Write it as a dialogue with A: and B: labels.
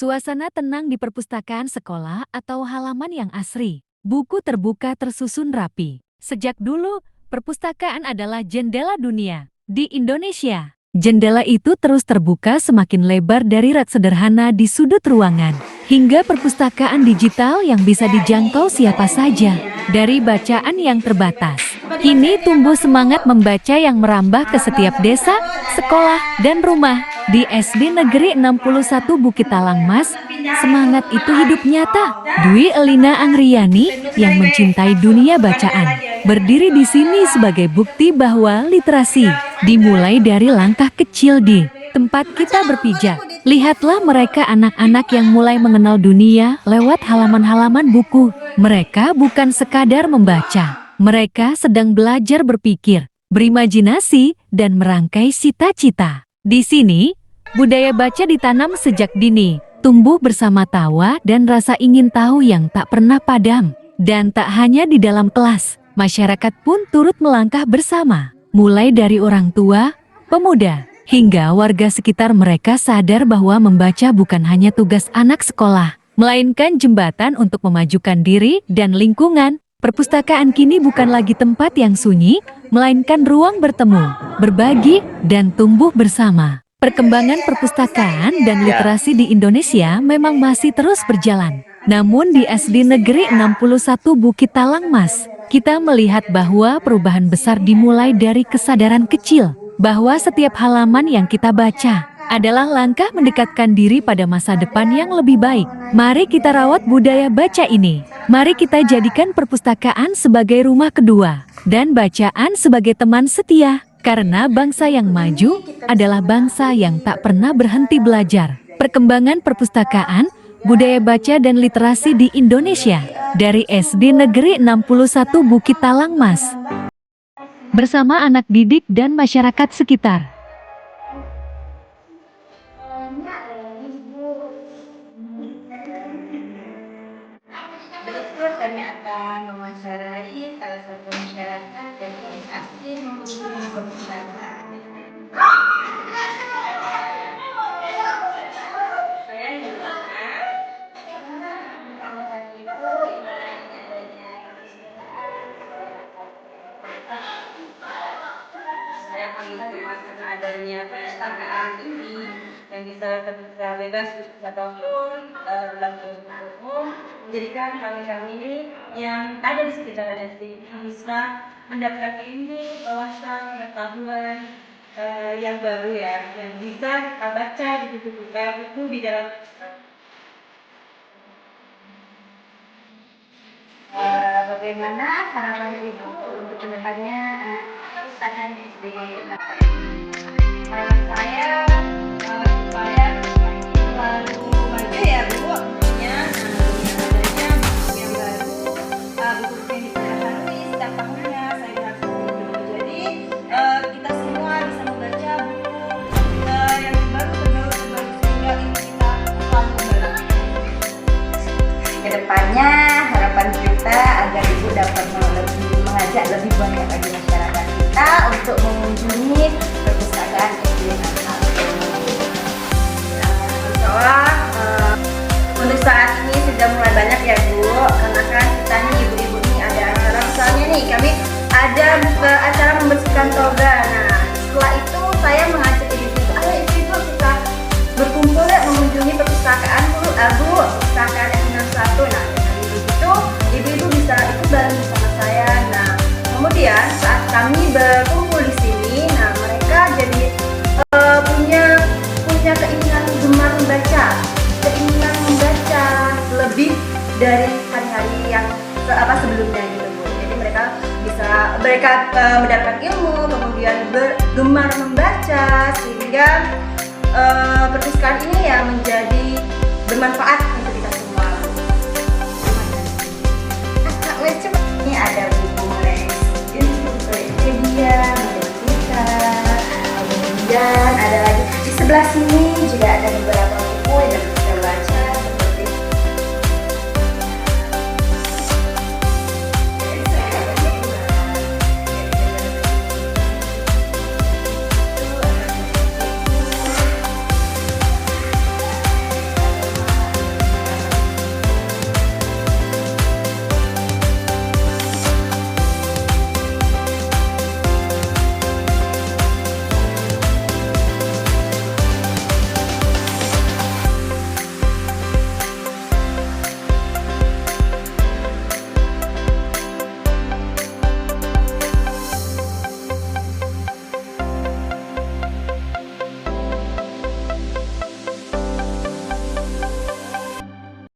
A: Suasana tenang di perpustakaan sekolah atau halaman yang asri. Buku terbuka tersusun rapi. Sejak dulu, perpustakaan adalah jendela dunia. Di Indonesia, jendela itu terus terbuka semakin lebar dari rak sederhana di sudut ruangan, hingga perpustakaan digital yang bisa dijangkau siapa saja. Dari bacaan yang terbatas, kini tumbuh semangat membaca yang merambah ke setiap desa, sekolah, dan rumah. Di SD Negeri 61 Bukit Talang Mas, semangat itu hidup nyata. Dwi Elina Angriyani yang mencintai dunia bacaan berdiri di sini sebagai bukti bahwa literasi dimulai dari langkah kecil di tempat kita berpijak. Lihatlah mereka, anak-anak yang mulai mengenal dunia lewat halaman-halaman buku. Mereka bukan sekadar membaca, mereka sedang belajar berpikir, berimajinasi, dan merangkai cita-cita. Di sini, budaya baca ditanam sejak dini, tumbuh bersama tawa dan rasa ingin tahu yang tak pernah padam. Dan tak hanya di dalam kelas, masyarakat pun turut melangkah bersama. Mulai dari orang tua, pemuda, hingga warga sekitar, mereka sadar bahwa membaca bukan hanya tugas anak sekolah, melainkan jembatan untuk memajukan diri dan lingkungan. Perpustakaan kini bukan lagi tempat yang sunyi, melainkan ruang bertemu, berbagi, dan tumbuh bersama. Perkembangan perpustakaan dan literasi di Indonesia memang masih terus berjalan. Namun di SD Negeri 61 Bukit Talang Mas, kita melihat bahwa perubahan besar dimulai dari kesadaran kecil, bahwa setiap halaman yang kita baca adalah langkah mendekatkan diri pada masa depan yang lebih baik. Mari kita rawat budaya baca ini. Mari kita jadikan perpustakaan sebagai rumah kedua, dan bacaan sebagai teman setia. Karena bangsa yang maju adalah bangsa yang tak pernah berhenti belajar. Perkembangan perpustakaan, budaya baca dan literasi di Indonesia dari SD Negeri 61 Bukit Talang Mas, bersama anak didik dan masyarakat sekitar.
B: Berikut kami akan mewawancarai salah satu masyarakat yang asli mengunjungi perpustakaan. Saya Yuna. Salah satu saya menginformasikan adanya perpustakaan ini yang bisa terbuka bebas siapapun langsung umum, menjadikan kami ini yang ada di sekitar SD bisa mendapatkan ini wawasan pengetahuan yang baru ya, yang bisa kita baca di buku di dalam bagaimana harapan ibu untuk kedepannya perpustakaan SD. Harapan saya supaya selalu maju ya Bu, tentunya adanya buku yang baru, buku yang diperbaharui setiap tahunnya. Saya harap seperti itu. Jadi kita semua bisa membaca buku yang baru terbaru sehingga ini kita selalu kembali. Kedepannya harapan kita agar Ibu dapat mengajak lebih banyak lagi masyarakat kita untuk mengunjungi perpustakaan SD Negeri. Insyaallah untuk saat ini sudah mulai banyak ya Bu, karena kan kita nih ibu-ibu nih ada acara, misalnya nih kami ada acara membersihkan toga. Nah setelah itu saya mengajak ibu-ibu, ayo ibu-ibu kita berkumpul ya mengunjungi perpustakaan Bu, perpustakaan SD 61. Nah itu ibu-ibu bisa ikut bareng bersama saya. Nah kemudian saat kami berkumpul di sini, nah mereka jadi punya keinginan gemar membaca, keinginan membaca lebih dari hari-hari yang sebelumnya gitu Bu. Jadi mereka mendapatkan ilmu, kemudian gemar membaca, sehingga perpustakaan ini ya menjadi bermanfaat